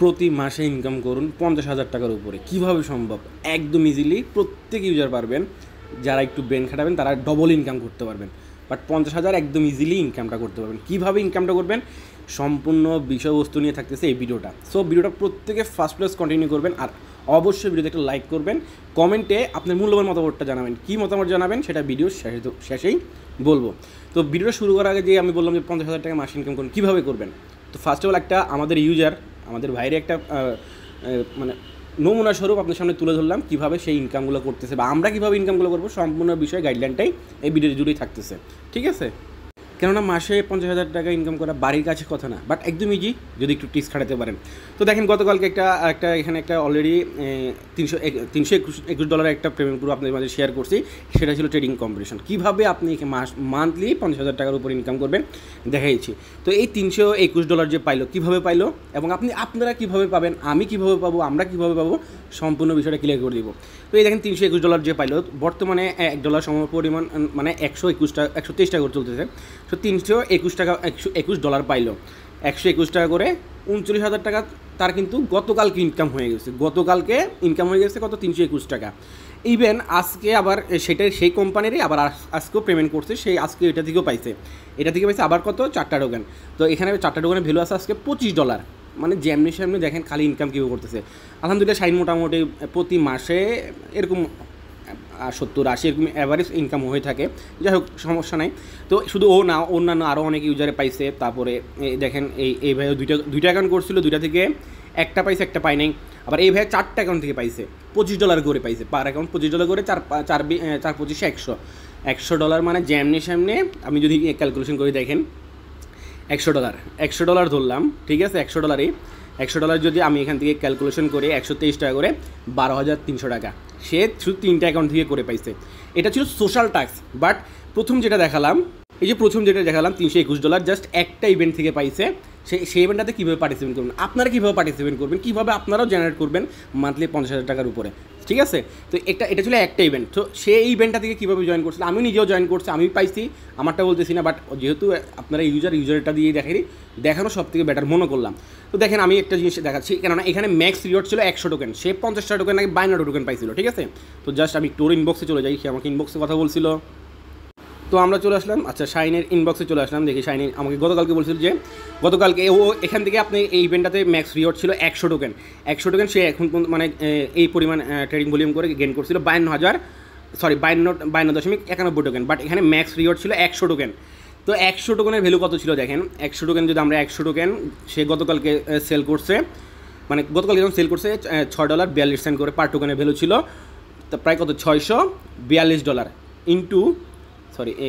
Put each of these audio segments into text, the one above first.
প্রতি মাসে ইনকাম করুন 50,000 টাকার উপরে। কীভাবে সম্ভব? একদম ইজিলি প্রত্যেক ইউজার পারবেন। যারা একটু ব্রেন খাটাবেন তারা ডবল ইনকাম করতে পারবেন, বাট 50,000 একদম ইজিলি ইনকামটা করতে পারবেন। কীভাবে ইনকামটা করবেন সম্পূর্ণ বিষয়বস্তু নিয়ে থাকতেছে এই ভিডিওটা। সো ভিডিওটা প্রত্যেকে ফার্স্ট ক্লাস কন্টিনিউ করবেন, আর অবশ্যই ভিডিওতে একটা লাইক করবেন, কমেন্টে আপনার মূল্যবান মতামতটা জানাবেন। কী মতামত জানাবেন সেটা ভিডিও শেষেই বলবো। তো ভিডিওটা শুরু করার আগে যে আমি বললাম যে 50,000 টাকা মাস ইনকাম করুন, কীভাবে করবেন? তো ফার্স্ট অফ অল একটা আমাদের ইউজার, আমাদের ভাইয়ের একটা মানে নমুনা স্বরূপ আপনার সামনে তুলে ধরলাম কীভাবে সেই ইনকামগুলো করতেছে বা আমরা কীভাবে ইনকামগুলো করবো, সম্পূর্ণ বিষয় গাইডলাইনটাই এই ভিডিও জুড়েই থাকতেছে। ঠিক আছে? কেননা মাসে 50,000 টাকা ইনকাম করা বাড়ির কাছে কথা না, বাট একদম ইজি যদি একটু টিপস খাটাতে পারেন। তো দেখেন গতকালকে এখানে একটা অলরেডি $321 একটা পেমেন্ট পুরো আপনাদের মাঝে শেয়ার করছি। সেটা ছিল ট্রেডিং কম্পিটিশন। কীভাবে আপনি মান্থলি 50,000 টাকার উপর ইনকাম করবেন দেখাইছি। তো এই $321 যে পাইলো, কীভাবে পাইলো এবং আপনারা কীভাবে পাবেন, আমি কীভাবে পাবো, আমরা কীভাবে পাবো, সম্পূর্ণ বিষয়টা ক্লিয়ার করে দিব। তো এই দেখেন $321 যে পাইলো, বর্তমানে $1 সমপরিমাণ মানে 123 টাকা করে চলতেছে। তো $321 পাইলো, 121 টাকা করে 39,000 টাকা তার কিন্তু গতকালকে ইনকাম হয়ে গেছে। কত? 321 টাকা। ইভেন আজকে আবার সেই কোম্পানিরই আবার আজকেও পেমেন্ট করছে, সেই আজকে এটা থেকেও পাইছে আবার কত? 4টা টোকেন। তো এখানে 4টা টোকেনের ভ্যালু আছে আজকে $25। মানে যেমনি দেখেন খালি ইনকাম কীভাবে করতেছে। আলহামদুলিল্লাহ শাইন মোটামুটি প্রতি মাসে এরকম 70-80 এরকম অ্যাভারেজ ইনকাম হয়ে থাকে। যাই হোক, সমস্যা নাই। তো শুধু ও না, অন্যান্য আরও অনেক ইউজারে পাইছে। তারপরে দেখেন এই ভাইও দুইটা অ্যাকাউন্ট করছিল, দুইটা থেকে একটা পাইছে, একটা পাই নাই। আবার এই ভাই 4টা অ্যাকাউন্ট থেকে পাইছে, $25 করে পাইছে। পার অ্যাকাউন্ট $25 করে, 4-25 $100 মানে যেমনি সামনে আমি যদি ক্যালকুলেশন করে দেখেন $100 ধরলাম, ঠিক আছে? $100 যদি আমি এখান থেকে ক্যালকুলেশন করে 123 টাকা করে 12,300 টাকা সে শুধু 3টা অ্যাকাউন্ট থেকে করে পাইছে। এটা ছিল সোশ্যাল ট্যাক্স। বাট প্রথম যেটা দেখালাম $321 জাস্ট একটা ইভেন্ট থেকে পাইছে। সেই ইভেন্টটাতে কীভাবে পার্টিসিপেট করবেন, আপনারা কীভাবে পার্টিসিপেট করবেন, কীভাবে আপনারাও জেনারেট করবেন মান্থলি 50,000 টাকার উপরে। ঠিক আছে? তো এটা ছিল একটা ইভেন্ট। তো সেই ইভেন্টটা থেকে কীভাবে জয়েন করছিল, আমি নিজেও জয়েন করছি, আমি পাইছি, আমারটা বলতেছি না। বাট যেহেতু আপনারা ইউজারটা দিয়ে দেখানো সব থেকে বেটার মনে করলাম। তো দেখেন আমি একটা জিনিস দেখাচ্ছি, কেননা এখানে ম্যাক্স রিওয়ার্ড ছিল 100 টোকেন, সে 50টা টোকেন নাকি 52 টোকেন পাইছিল। ঠিক আছে? তো জাস্ট আমি তোর ইনবক্সে চলে যাই, সে আমাকে ইনবক্সে কথা বলছিল। তো আমরা চলে আসলাম, আচ্ছা শাইনের ইনবক্সে চলে আসলাম। দেখি শাইন আমাকে গতকালকে বলছিল যে গতকালকে এখান থেকে আপনি এই ইভেন্টটাতে ম্যাক্স রিওয়ার্ড ছিল 100 টোকেন। সে এখন মানে এই পরিমাণ ট্রেডিং ভলিউম করে গেন করছিল 52.91 টোকেন। বাট এখানে ম্যাক্স রিওয়ার্ড ছিল 100 টোকেন। তো 100 টোকেনের ভ্যালু কত ছিল দেখেন। 100 টোকেন যদি আমরা 100 টোকেন সে গতকালকে সেল করছে, মানে গতকালকে যখন সেল করছে $6.42 করে পার টোকেনের ভ্যালু ছিল। তো প্রায় কত? $642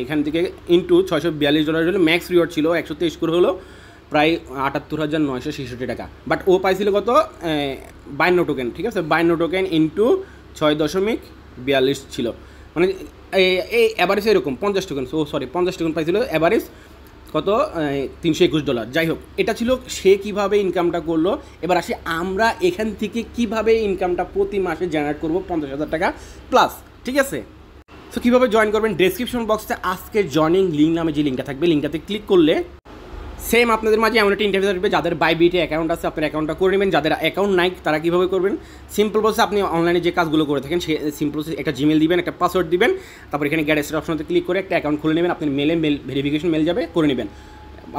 এখান থেকে ইন্টু $642 হলো ম্যাক্স রিওয়ার্ড ছিল। 123 করে হলো প্রায় 78,966 টাকা। বাট ও পাইছিল কত? 52 টোকেন। ঠিক আছে? 52 টোকেন ইন্টু 6.42 ছিল, মানে এই অ্যাভারেজ এরকম 50 টোকেন। 50 টোকেন পাইছিল অ্যাভারেজ কত? $321। যাই হোক, এটা ছিল সে কীভাবে ইনকামটা করলো। এবার আসি আমরা এখান থেকে কীভাবে ইনকামটা প্রতি মাসে জেনারেট করবো 50,000 টাকা প্লাস। ঠিক আছে? সো কীভাবে জয়েন করবেন, ডেসক্রিপশন বক্সে আজকের জয়নিং লিঙ্ক নামে যে লিঙ্কটা থাকবে, লিঙ্কটাতে ক্লিক করলে সেম আপনাদের মাঝে এমন একটা ইন্টারভিউ আসবে। যাদের বাইবিটে অ্যাকাউন্ট আছে আপনার অ্যাকাউন্টটা করে নেবেন, যাদের অ্যাকাউন্ট নাই তারা কীভাবে করবেন, সিম্পল প্রসেস। আপনি অনলাইনে যে কাজগুলো করে থাকেন সে সিম্পল প্রসেস, একটা জিমেল দিবেন, একটা পাসওয়ার্ড দিবেন, তারপর এখানে গ্যারেজের অপশনতে ক্লিক করে একটা অ্যাকাউন্ট খুলে নেবেন। আপনি মেল ভেরিফিকেশন মেল যাবে, করে নেবেন।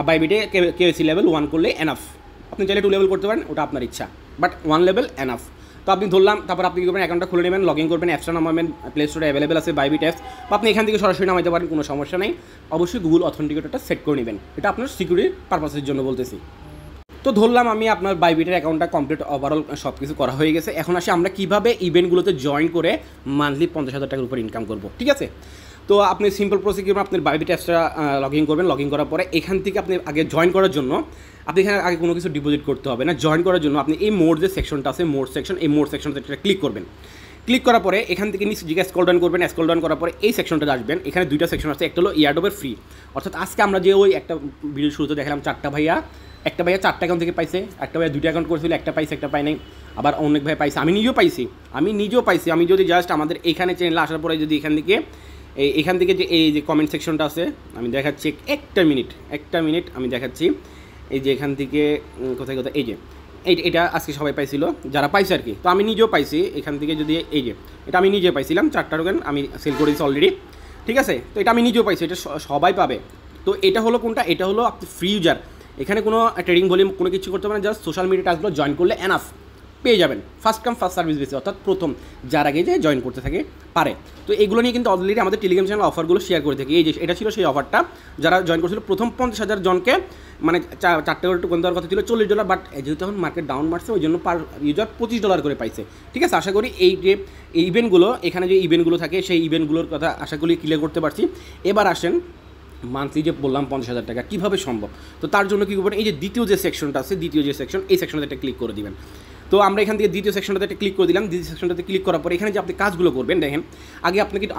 বাইবিটে KYC লেভেল 1 করলে এনাফ। আপনি চাইলে 2 লেভেল করতে পারেন, ওটা আপনার ইচ্ছা, বাট 1 লেভেল এনাফ। তো আপনি ধরলাম, তারপর আপনি কী করবেন, অ্যাকাউন্টটা খুলে নেবেন, লগ ইন করবেন, অ্যাপসটা নামাবেন, প্লে স্টোরে অ্যাভেলেবেল আছে বাইবিট অ্যাপস, বা আপনি এখান থেকে সরাসরি নামাইতে পারেন, কোনো সমস্যা নেই। অবশ্যই গুগল অথেন্টিকেটরটা সেট করে নেবেন, এটা আপনার সিকিউরিটি পারপাসের জন্য বলতেছি। তো ধরলাম আমি আপনার বাইবিটের অ্যাকাউন্টটা কমপ্লিট ওভারঅল সব কিছু করা হয়ে গেছে। এখন আসি আমরা কীভাবে ইভেন্টগুলোতে জয়েন করে মান্থলি 50,000 টাকার উপর ইনকাম করবো। ঠিক আছে? তো আপনি সিম্পল প্রসিডিউর আপনার বাইবিট অ্যাপসটা লগ ইন করবেন। লগ ইন করার পরে এখান থেকে আপনি আগে জয়েন করার জন্য আপনি এখানে আগে কোনো কিছু ডিপোজিট করতে হবে না। জয়েন করার জন্য আপনি এই মোড যে সেকশনটা আছে, এই মোড সেকশনটা ক্লিক করবেন। ক্লিক করার পরে এখান থেকে নিচে দিকে স্ক্রল ডাউন করবেন। স্ক্রল ডাউন করার পরে এই সেকশনটাতে আসবেন। এখানে 2টা সেকশন আছে, একটা হলো এয়ারড্রপের ফ্রি, অর্থাৎ আজকে আমরা যে ওই একটা ভিডিও শুরুতে দেখালাম একটা ভাইয়া 4টা অ্যাকাউন্ট থেকে পাইছে, একটা ভাইয়া 2টা অ্যাকাউন্ট করেছিল, একটা পাইছে একটা পাই নাই, আবার অনেক ভাই পাইছে, আমি নিজেও পাইছি। আমি যদি জাস্ট আমাদের এখানে চ্যানেলে আসার পরে যদি এখান থেকে যে এই যে কমেন্ট সেকশনটা আছে আমি দেখাচ্ছি, একটা মিনিট আমি দেখাচ্ছি। এই যে এখান থেকে কোথায় এই যে এটা আজকে সবাই পাইছিল যারা পাইছে আর কি। তো আমি নিজেও পাইছি এখান থেকে, যদি এই যে এটা আমি নিজে পাইছিলাম 4টা টোকেন আমি সেল করেছি অলরেডি, ঠিক আছে। তো এটা আমি নিজেও পাইছি, এটা সবাই পাবে। তো এটা হলো কোনটা, এটা হলো আপনি ফ্রি ইউজার, এখানে কোনো ট্রেডিং ভলিউম কোনো কিছু করতে পারেন, জাস্ট সোশ্যাল মিডিয়া টাস্কগুলো জয়েন করলে এনাফ পেয়ে যাবেন, ফার্স্ট কাম ফার্স্ট সার্ভিস বেসে, অর্থাৎ প্রথম যার আগে যে জয়েন করতে থাকে পারে। তো এগুলো নিয়ে কিন্তু অলরেডি আমাদের টেলিগ্রাম চ্যানেল অফারগুলো শেয়ার করে থাকি। এই যে এটা ছিল সেই অফারটা, যারা জয়েন করেছিল প্রথম 50,000 জনকে, মানে 4টে করে টোকেন দেওয়ার কথা ছিল $40, বাট যেহেতু এখন মার্কেট ডাউন মারছে ওই জন্য পার ইউজার $25 করে পাইছে, ঠিক আছে। আশা করি এই যে এই ইভেন্টগুলো, এখানে যে ইভেন্টগুলো থাকে সেই ইভেন্টগুলোর কথা আশা করি ক্লিয়ার করতে পারছি। এবার আসেন মান্থলি যে বললাম 50,000 টাকা কীভাবে সম্ভব। তো তার জন্য কী করবেন, এই যে দ্বিতীয় যে সেকশনটা আছে, দ্বিতীয় যে সেকশন, এই সেকশনটাতে একটা ক্লিক করে দিবেন। তো আমরা এখান থেকে দ্বিতীয় সেকশনটাতে একটা ক্লিক করে দিলাম। দ্বিতীয় সেকশনটাতে ক্লিক করার পরে এখানে যে আপনি কাজগুলো করবেন, দেখেন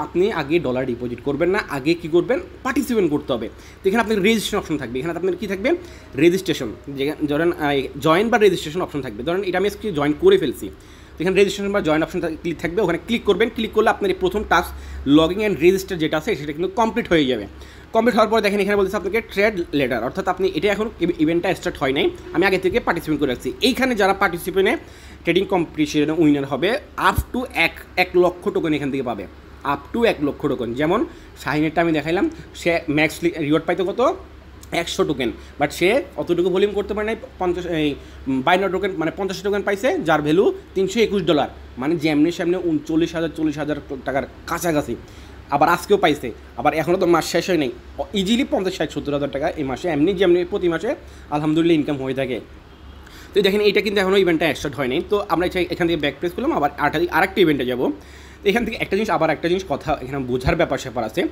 আপনি আগে ডলার ডিপোজিট করবেন না, আগে কী করবেন, পার্টিসিপেট করতে হবে। তো এখানে আপনার রেজিস্ট্রেশন অপশন থাকবে, এখানে আপনার কী থাকবে, রেজিস্ট্রেশন, ধরেন জয়েন বা রেজিস্ট্রেশন অপশন থাকবে। ধরেন এটা আমি আজকে জয়েন করে ফেলছি, তো এখানে রেজিস্ট্রেশন বা জয়েন অপশন ক্লিক থাকবে, ওখানে ক্লিক করবেন। ক্লিক করলে আপনার এই প্রথম টাস্ক লগইন অ্যান্ড রেজিস্টার যেটা আছে সেটা কিন্তু কমপ্লিট হয়ে যাবে। কমপ্লিট হওয়ার পর দেখেন এখানে বলতেছে আপনাকে ট্রেড লেটার, অর্থাৎ আপনি এটা এখন ইভেন্টটা স্টার্ট হয় নাই, আমি আগে থেকে পার্টিসিপেট করে রাখছি। এইখানে যারা পার্টিসিপেন্টে ট্রেডিং কম্পিটিশনে উইনার হবে আপ টু 1 লক্ষ টোকেন এখান থেকে পাবে, আপ টু 1 লক্ষ টোকেন। যেমন শাহিনেরটা আমি দেখাইলাম, সে ম্যাক্স রিওয়ার্ড পাইতো কত, 100 টোকেন, বাট সে অতটুকু ভলিউম করতে পারে নাই, 52 টোকেন মানে 50 টোকেন পাইছে, যার ভ্যালু $321, মানে যেমনি সামনে 40,000 টাকার কাছাকাছি। আবার আজকেও পাইছে, আবার এখনও তো মাস শেষ হয় নাই, ইজিলি 50-60-70 টাকা এই মাসে এমনি যেমনি প্রতি মাসে আলহামদুলিল্লাহ ইনকাম হয়ে থাকে। তো দেখেন এইটা কিন্তু এখনও ইভেন্টটা স্টার্ট হয় নাই। তো আমরা এখান থেকে ব্যাক প্রেস করলাম, আবার আরেকটা ইভেন্টে যাবো। এখান থেকে একটা জিনিস কথা এখানে বোঝার ব্যাপার আছে,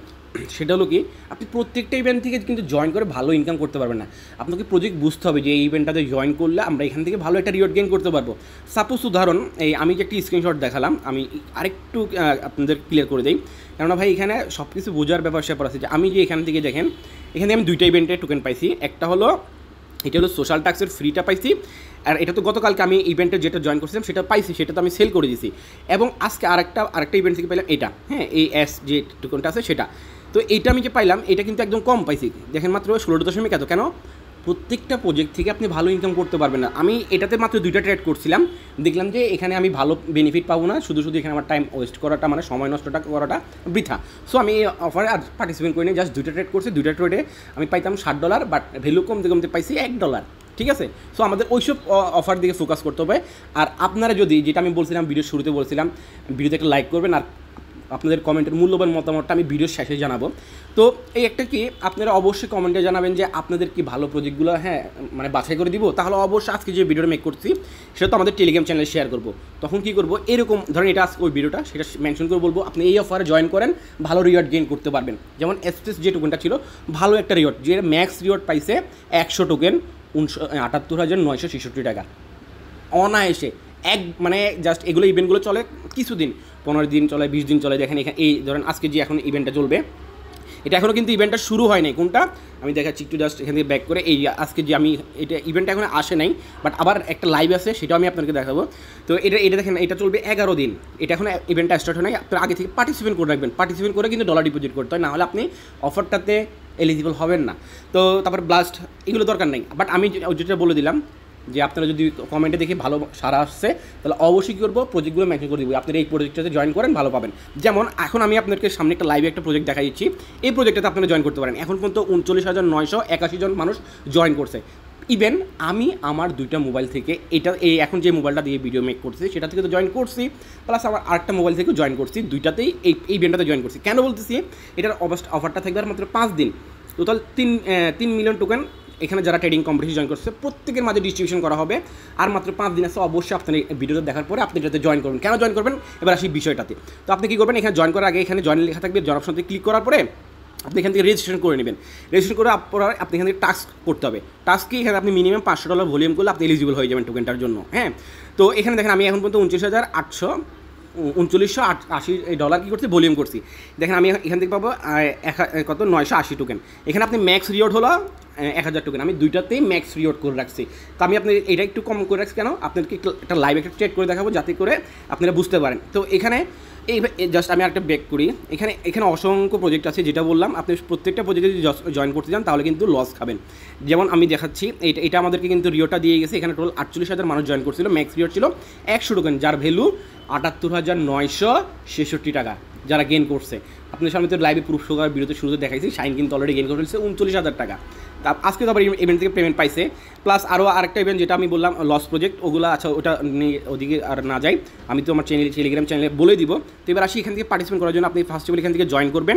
সেটা হলো কি, আপনি প্রত্যেকটা ইভেন্ট থেকে কিন্তু জয়েন করে ভালো ইনকাম করতে পারবেন না। আপনাকে প্রজেক্ট বুঝতে হবে যে এই ইভেন্টটাতে জয়েন করলে আমরা এখান থেকে ভালো একটা রিওয়ার্ড গেইন করতে পারবো। সাপোজ উদাহরণ, এই আমি যে একটি স্ক্রিনশট দেখালাম, আমি আরেকটু আপনাদের ক্লিয়ার করে দিই, কেননা ভাই এখানে সব কিছু বোঝার ব্যাপার আছে। যে আমি যে এখান থেকে দেখেন, এখানে আমি 2টা ইভেন্টের টোকেন পাইছি। এটা হলো সোশ্যাল টাস্কের ফ্রিটা পাইছি, আর এটা তো গতকালকে আমি ইভেন্টে যেটা জয়েন করছিলাম সেটা পাইছি, সেটা তো আমি সেল করে দিয়েছি। এবং আজকে আরেকটা ইভেন্ট থেকে পাইলাম এটা, হ্যাঁ, এই যে টোকেনটা আছে সেটা। তো এইটা আমি যে পাইলাম এটা কিন্তু একদম কম পাইছি, দেখেন মাত্র 16.1 এত। কেন, প্রত্যেকটা প্রজেক্ট থেকে আপনি ভালো ইনকাম করতে পারবেন না। আমি এটাতে মাত্র 2টা ট্রেড করছিলাম, দেখলাম যে এখানে আমি ভালো বেনিফিট পাবো না, শুধু এখানে আমার টাইম ওয়েস্ট করাটা, মানে সময় নষ্টটা করাটা বৃথা। সো আমি এই অফারে আর পার্টিসিপেট করিনি, জাস্ট 2টা ট্রেড করছি। 2টা ট্রেডে আমি পাইতাম $60, বাট ভ্যালু কমতে পাইছি $1, ঠিক আছে। সো আমাদের ওইসব অফার দিকে ফোকাস করতে হবে। আর আপনারা যদি, যেটা আমি বলছিলাম ভিডিওর শুরুতে বলছিলাম, ভিডিওতে একটা লাইক করবেন, আর আপনাদের কমেন্টের মূল্যবান মতামতটা আমি ভিডিওর শেষে জানাবো। তো এই একটা কি, আপনারা অবশ্যই কমেন্টে জানাবেন যে আপনাদের কি ভালো প্রজেক্টগুলো, হ্যাঁ, মানে বাছাই করে দিব। তাহলে অবশ্যই আজকে যে ভিডিওটা মেক করছি সেটা তো আমাদের টেলিগ্রাম চ্যানেলে শেয়ার করবো। তখন কী করবো, এরকম ধরেন এটা আজকে ওই ভিডিওটা সেটা মেনশন করে বলবো আপনি এই অফারে জয়েন করেন, ভালো রিওয়ার্ড গেইন করতে পারবেন। যেমন এক্সপ্রেস যে টোকেনটা ছিল, ভালো একটা রিওয়ার্ড, যে ম্যাক্স রিওয়ার্ড পাইছে 100 টোকেন 78,966 টাকা অনায়াসে। মানে জাস্ট এগুলো ইভেন্টগুলো চলে কিছুদিন, 15 দিন চলে, 20 দিন চলে। দেখেন এখানে এই ধরেন আজকে যে এখন ইভেন্টটা চলবে, এটা এখনও কিন্তু ইভেন্টটা শুরু হয় নাই। কোনটা আমি দেখাচ্ছি একটু, জাস্ট এখান থেকে ব্যাক করে, এই আজকে যে আমি এটা ইভেন্টটা এখন আসে নাই, বাট আবার একটা লাইভ আছে, সেটাও আমি আপনাকে দেখাবো। তো এটা দেখেন, এটা চলবে 11 দিন, এটা এখন ইভেন্টটা স্টার্ট হয় নাই। আপনার আগে থেকে পার্টিসিপেট করে রাখবেন, পার্টিসিপেট করে কিন্তু ডলার ডিপোজিট করতে হয়, নাহলে আপনি অফারটাতে এলিজিবল হবেন না। তো তারপর ব্লাস্ট এগুলো দরকার নেই, বাট আমি যেটা বলে দিলাম যে আপনারা যদি কমেন্টে দেখে ভালো সারা আসছে, তাহলে অবশ্যই কী করবো, প্রজেক্টগুলো মেনশন করে দিব, আপনারা এই প্রজেক্টটাতে জয়েন করেন, ভালো পাবেন। যেমন এখন আমি আপনাদেরকে সামনে একটা লাইভে একটা প্রজেক্ট দেখা দিচ্ছি, এই প্রজেক্টটাতে আপনারা জয়েন করতে পারেন। এখন পর্যন্ত 39,981 জন মানুষ জয়েন করছে। ইভেন আমি আমার 2টা মোবাইল থেকে এখন যে মোবাইলটা দিয়ে ভিডিও মেক করছি সেটা থেকে তো জয়েন করছি, প্লাস আমার আরেকটা মোবাইল থেকেও জয়েন করছি, 2টাতেই এই ইভেন্টটাতে জয়েন করছি। কেন বলতেছি, এটার অফারটা থাকবে আর মাত্র 5 দিন, টোটাল 3 মিলিয়ন টোকেন এখানে যারা ট্রেডিং কম্পিটিশন জয়েন করছে প্রত্যেকের মাঝে ডিস্ট্রিবিউশন করা হবে। আর মাত্র 5 দিন আছে, অবশ্যই আপনি ভিডিওটা দেখার পরে আপনি এটাতে জয়েন করবেন। কেন জয়েন করবেন, এবার আসি বিষয়টাতে। তো আপনি কী করবেন, এখানে জয়েন করার আগে এখানে জয়েন লেখা থাকবে, জয়েন অপশনতে ক্লিক করার পরে আপনি এখান থেকে রেজিস্ট্রেশন করে নেবেন। রেজিস্ট্রেশন করে আপনি এখান থেকে টাস্ক করতে হবে। টাস্ক কি, এখানে আপনি মিনিমাম $500 ভলিউম করলে আপনি এলিজিবল হয়ে যাবেন টোকেনটার জন্য, হ্যাঁ। তো এখানে দেখেন আমি এখন পর্যন্ত 29,880 ডলার কী করছি, ভলিউম করছি। দেখেন আমি এখান থেকে পাবো কত, 980 টোকেন। এখানে আপনি ম্যাক্স রিওয়ার্ড হলো 1000 টোকেন, আমি দুইটাতেই ম্যাক্স রিওয়ার্ড করে রাখছি। তো আমি আপনার এটা একটু কম করে রাখছি কেন, আপনাদেরকে একটা লাইভ একটা ট্রেড করে দেখাবো যাতে করে আপনারা বুঝতে পারেন। তো এখানে এই জাস্ট আমি একটা ব্যাক করি, এখানে অসংখ্য প্রজেক্ট আছে, যেটা বললাম আপনি প্রত্যেকটা প্রজেক্টে যদি জয়েন করতে চান তাহলে কিন্তু লস খাবেন। যেমন আমি দেখাচ্ছি, এটা আমাদেরকে কিন্তু রিওটা দিয়ে গেছে, এখানে টোটাল 48,000 মানুষ জয়েন করছিল, ম্যাক্স রিওয়ার্ড ছিল 100 টোকেন, যার ভ্যালু 78,966 টাকা যারা গেইন করছে। আপনার সামনে তো লাইভে প্রুফ সহকারে ভিডিওতে শুরুতে দেখাইছি, শাইন কিন্তু অলরেডি গেইন করে ফেলছে 39,000 টাকা। আজকে তো আবার ইভেন্ট থেকে পেমেন্ট পাইছে, প্লাস আরও আরেকটা ইভেন্ট যেটা আমি বললাম লস প্রজেক্ট, ওগুলো আচ্ছা ওটা নিয়ে ওদিকে আর না যাই, আমি তো আমার টেলিগ্রাম চ্যানেলে বলে দিব। তো এবার আসি এখান থেকে পার্টিসিপেট করার জন্য আপনি ফার্স্ট অফ অল এখান থেকে জয়েন করবেন,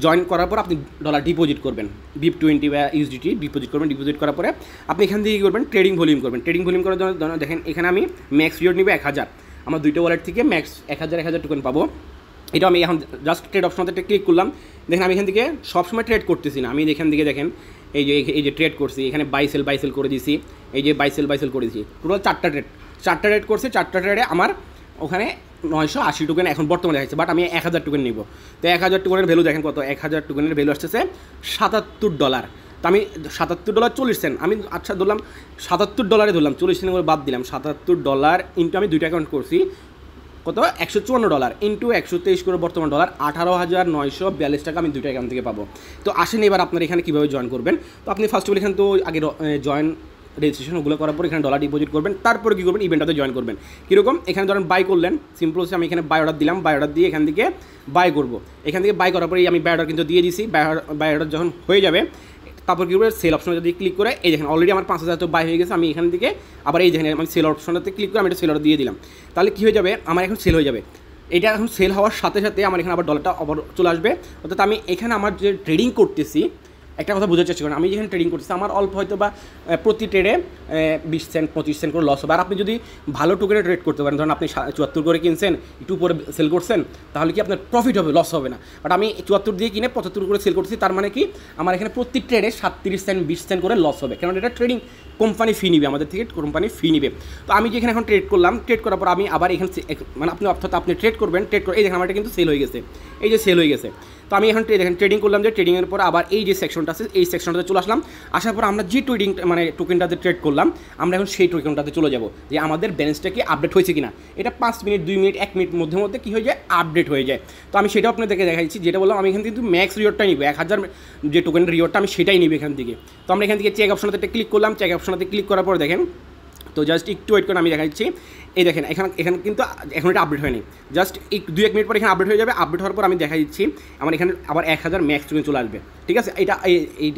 জয়েন করার পর আপনি ডলার ডিপোজিট করবেন, BIP20 বা USDT ডিপোজিট করবেন। ডিপোজিট করার পরে আপনি এখান থেকে কী করবেন, ট্রেডিং ভলিউম করবেন। ট্রেডিং ভলিউম করার জন্য দেখেন এখানে আমি ম্যাক্স রিওয়ার্ড নিব 1000, আমার দুইটা ওয়ালেট থেকে ম্যাক্স 1000 টোকেন পাবো। এটা আমি এখন জাস্ট ট্রেড অপশনতে ক্লিক করলাম, দেখেন আমি এখান থেকে সবসময় ট্রেড করতেছি না, আমি এখান থেকে দেখেন এই যে ট্রেড করছি, এখানে বাই সেল করে দিয়েছি, এই যে বাই সেল করে দিয়েছি, টোটাল 4টা ট্রেড করছি। 4টা ট্রেডে আমার ওখানে 980 টোকেন এখন বর্তমানে দেখাচ্ছে, বাট আমি 1000 টোকেন নিব। তো 1000 টোকেনের ভ্যালু দেখেন কত, 1000 টোকেনের ভ্যালু আসতেছে $77। তো আমি $77.40 আমি আচ্ছা ধরলাম $77 ধরলাম, 40 সেন্ট করে বাদ দিলাম, $77 ইন্টু আমি দুইটা অ্যাকাউন্ট করছি কত, $154 ইন্টু 123 করে বর্তমান ডলার 18,942 টাকা আমি দুইটা অ্যাকাউন্ট থেকে পাবো। তো আসেন এবার আপনারা এখানে কীভাবে জয়েন করবেন। তো আপনি ফার্স্ট অফ অল এখানে তো আগে জয়েন রেজিস্ট্রেশন ওগুলো করার পর এখানে ডলার ডিপোজিট করবেন, তারপরে কী করবেন, ইভেন্টটাতে জয়েন করবেন। কীরকম, এখানে ধরেন বাই করলেন, সিম্পল হচ্ছে আমি এখানে বাই অর্ডার দিলাম, বাই অর্ডার দিয়ে এখান থেকে বাই করবো। এখান থেকে বাই করার পরে আমি বাই অর্ডার কিন্তু দিয়ে দিছি, বাই অর্ডার যখন হয়ে যাবে তারপর কী করবে, সেল অপশনে যদি ক্লিক করে এই দেখেন অলরেডি আমার 5,000 তো বাই হয়ে গেছে। আমি এখান থেকে আবার এই দেখেন আমি সেল অপশনটাতে ক্লিক করে আমি এটা সেল অর্ডার দিয়ে দিলাম, তাহলে কী হয়ে যাবে, আমার এখন সেল হয়ে যাবে। এটা এখন সেল হওয়ার সাথে সাথে আমার এখানে আবার ডলারটা আবার চলে আসবে। অর্থাৎ আমি এখানে আমার যে ট্রেডিং করতেছি, একটা কথা বোঝার চেষ্টা করেন, আমি যেখানে ট্রেডিং করতেছি আমার অল্প হয়তো বা প্রতি ট্রেডে 20 সেন্ট 25 সেন্ট করে লস হবে। আর আপনি যদি ভালো টোকেনে ট্রেড করতে পারেন, ধরেন আপনি 74 করে কিনছেন, একটু উপরে সেল করছেন, তাহলে কি আপনার প্রফিট হবে, লস হবে না। বাট আমি 74 দিয়ে কিনে 75 করে সেল করছি, তার মানে কি আমার এখানে প্রতি ট্রেডে 37 সেন্ট 20 সেন্ট করে লস হবে, কারণ এটা ট্রেডিং কোম্পানি ফি নিবে, আমাদের থেকে কোম্পানি ফি নিবে। তো আমি যেখানে এখন ট্রেড করলাম, ট্রেড করার পর আমি আবার এখানে মানে আপনি ট্রেড করবেন, ট্রেড করে এই দেখেন আমার এটা কিন্তু সেল হয়ে গেছে, এই যে সেল হয়ে গেছে। তো আমি এখন দেখেন ট্রেডিং করলাম, যে ট্রেডিংয়ের পর আবার এই যে সেকশনটা আছে এই সেকশনটাতে চলে আসলাম। আসার পর আমরা যে ট্রেডিং মানে টোকেনটাতে ট্রেড করলাম, আমরা এখন সেই টোকেনটাতে চলে যাব, যে আমাদের ব্যালেন্সটা কি আপডেট হয়েছে কিনা। এটা 5 মিনিট 2 মিনিট 1 মিনিট মধ্যে কী হয়ে যায়, আপডেট হয়ে যায়। তো আমি সেটাও আপনাদেরকে দেখাচ্ছি, যেটা বললাম আমি এখান থেকে কিন্তু ম্যাক্স রিওয়ার্ডটাই নিব, 1000 যে টোকেনের রিওয়ার্ডটা আমি সেটাই নিব এখান থেকে। তো আমরা এখান থেকে চেক অপশনটাতে ক্লিক করলাম, চেক অপশনটাতে ক্লিক করার পর দেখেন, তো জাস্ট একটু ওয়েট করে আমি দেখাচ্ছি, এই দেখেন এখানে কিন্তু এখন এটা আপডেট হয়নি, জাস্ট 2-1 মিনিট পর এখানে আপডেট হয়ে যাবে। আপডেট হওয়ার পর আমি দেখা দিচ্ছি আমার এখানে আবার 1000 ম্যাক্স টোকেন চলে আসবে, ঠিক আছে। এটা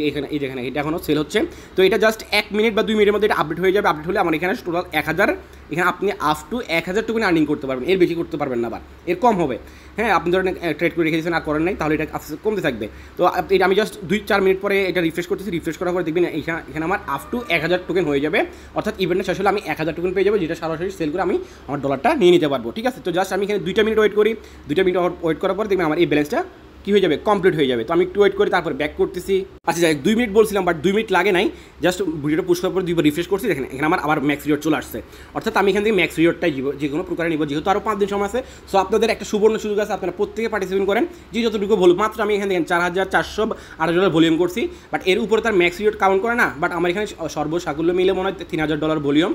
এখানে এটা এখনও সেল হচ্ছে। তো এটা জাস্ট 1 মিনিট বা 2 মিনিটের মধ্যে এটা আপডেট হয়ে যাবে। আপডেট হলে আমার এখানে টোটাল 1000, এখানে আপনি আপ টু 1000 টোকেন আর্নিং করতে পারবেন, এর বেশি করতে পারবেন না, আবার এর কম হবে। হ্যাঁ, আপনি ধরেন ট্রেড করে রেখে দিয়েছেন আর করেন নাই, তাহলে এটা আস্তে আস্তে কমতে থাকবে। তো এটা আমি জাস্ট 2-4 মিনিট পরে এটা রিফ্রেশ করতেছি, রিফ্রেশ করার পরে দেখবেন এখানে আমার আপ টু 1000 টোকেন হয়ে যাবে, অর্থাৎ ইভেন্টটা শেষ হলে আমি 1000 টোকেন পেয়ে যাবো, যেটা সরাসরি সেল করে আমি আমার ডলারটা নিয়ে নিতে পারবো, ঠিক আছে। তো জাস্ট আমি এখানে 2টা মিনিট ওয়েট করি, 2টা মিনিট ওয়েট করার পর দেখবেন আমার এই ব্যালেন্সটা কী হয়ে যাবে, কমপ্লিট হয়ে যাবে। তো আমি একটু ওয়েট করে তারপর ব্যাক করতেছি। আচ্ছা যাই, 2 মিনিট বলছিলাম, বাট 2 মিনিট লাগে নাই, জাস্ট ভিডিওটা পুশ করার পর 2বার রিফ্রেশ করছি, দেখেন এখানে আমার আবার ম্যাক্স রিওয়ার্ড চলে আসছে। অর্থাৎ আমি এখান থেকে ম্যাক্স রিওয়ার্ডটাই যে কোনো প্রকারে নিব, যেহেতু আরও 5 দিন সময় আছে। সো আপনাদের একটা সুবর্ণ সুযোগ আছে, আপনারা প্রত্যেকে পার্টিসিপেট করেন, যে যতটুকু ভলিউম, মাত্র আমি এখানে দেখেন $4,408 ভলিউম করছি, বাট এর উপরে তার ম্যাক্স রিওয়ার্ড কাউন্ট করে না। বাট আমার এখানে সর্বসাকুল্য মিলে মনে হয় $3,000 ভলিউম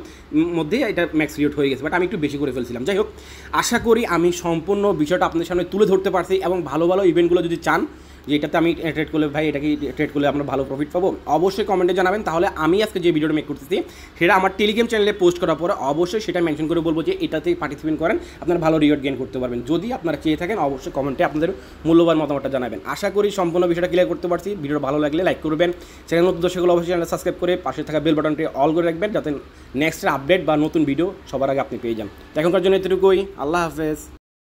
মধ্যে এটা ম্যাক্স রিওয়ার্ড হয়ে গেছে, বাট আমি একটু বেশি করে ফেলছিলাম। যাই হোক, আশা করি আমি সম্পূর্ণ বিষয়টা আপনাদের সামনে তুলে ধরতে পারছি, এবং ভালো ভালো ইভেন্টগুলো যদি চান যে এটাতে আমি ট্রেড করলে ভাই এটা কি ট্রেড করলে আমরা ভালো প্রফিট পাবো, অবশ্যই কমেন্টে জানাবেন। তাহলে আমি আজকে যে ভিডিওটা মেক করতেছি সেটা আমার টেলিগ্রাম চ্যানেলে পোস্ট করার পরে অবশ্যই সেটা মেনশন করে বলবো যে এটাতে পার্টিসিপেট করেন, আপনারা ভালো রিওয়ার্ড গেইন করতে পারবেন। যদি আপনারা চেয়ে থাকেন অবশ্যই কমেন্টে আপনাদের মূল্যবান মতামতটা জানাবেন। আশা করি সম্পূর্ণ বিষয়টা ক্লিয়ার করতে পারছি। ভিডিওটা ভালো লাগলে লাইক করবেন, চ্যানেল নতুন দর্শকগুলো অবশ্যই চ্যানেল সাবস্ক্রাইব করে পাশে থাকা বেল বাটনটি অল করে রাখবেন, যাতে নেক্সট আপডেট বা নতুন ভিডিও সবার আগে আপনি পেয়ে যান। এখনকার জন্য এতটুকুই, আল্লাহ হাফেজ।